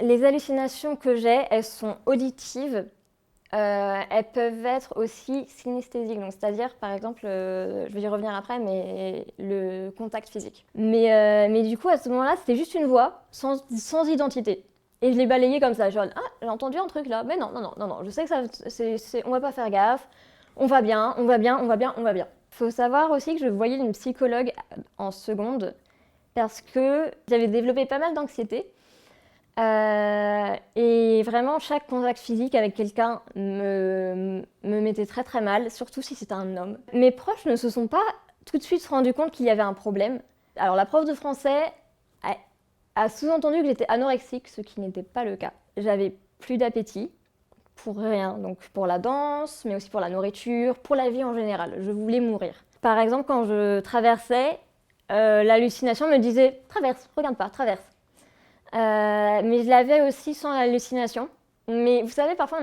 Les hallucinations que j'ai, elles sont auditives. Elles peuvent être aussi synesthésiques, donc c'est-à-dire, par exemple, je vais y revenir après, mais le contact physique. Mais du coup, à ce moment-là, c'était juste une voix sans identité. Et je l'ai balayée comme ça, genre, ah, j'ai entendu un truc là, mais non, non, non, non, non, je sais que ça, on va pas faire gaffe, on va bien, on va bien, on va bien, on va bien. Faut savoir aussi que je voyais une psychologue en seconde, parce que j'avais développé pas mal d'anxiété. Et vraiment, chaque contact physique avec quelqu'un me mettait très très mal, surtout si c'était un homme. Mes proches ne se sont pas tout de suite rendus compte qu'il y avait un problème. Alors la prof de français a sous-entendu que j'étais anorexique, ce qui n'était pas le cas. J'avais plus d'appétit pour rien, donc pour la danse, mais aussi pour la nourriture, pour la vie en général. Je voulais mourir. Par exemple, quand je traversais, l'hallucination me disait « traverse, regarde pas, traverse ». Mais je l'avais aussi sans hallucination. Mais vous savez, parfois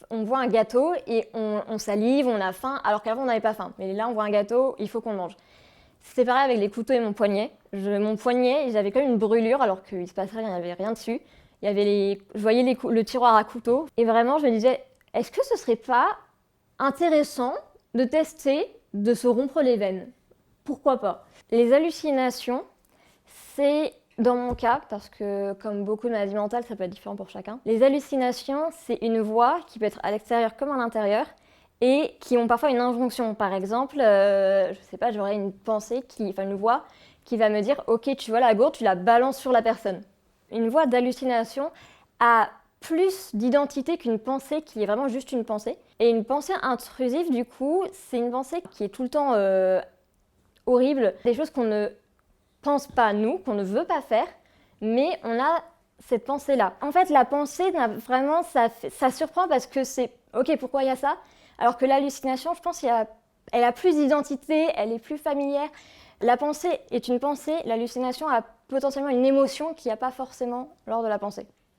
on voit un gâteau et on salive, on a faim, alors qu'avant on n'avait pas faim. Mais là on voit un gâteau, il faut qu'on mange. C'était pareil avec les couteaux et mon poignet. Mon poignet, j'avais quand même une brûlure alors qu'il se passait rien, il n'y avait rien dessus. Je voyais le tiroir à couteau et vraiment je me disais, est-ce que ce serait pas intéressant de tester de se rompre les veines? Pourquoi pas? Les hallucinations, c'est dans mon cas, parce que comme beaucoup de maladies mentales, ça peut être différent pour chacun. Les hallucinations, c'est une voix qui peut être à l'extérieur comme à l'intérieur et qui ont parfois une injonction. Par exemple, je sais pas, j'aurais une une voix qui va me dire « Ok, tu vois la gourde, tu la balances sur la personne ». Une voix d'hallucination a plus d'identité qu'une pensée qui est vraiment juste une pensée. Et une pensée intrusive, du coup, c'est une pensée qui est tout le temps horrible, des choses qu'on ne pense pas nous, qu'on ne veut pas faire, mais on a cette pensée-là. En fait, la pensée, vraiment, ça surprend parce que c'est « Ok, pourquoi il y a ça ?» Alors que l'hallucination, je pense, elle a plus d'identité, elle est plus familière. La pensée est une pensée, l'hallucination a potentiellement une émotion qu'il n'y a pas forcément lors de la pensée.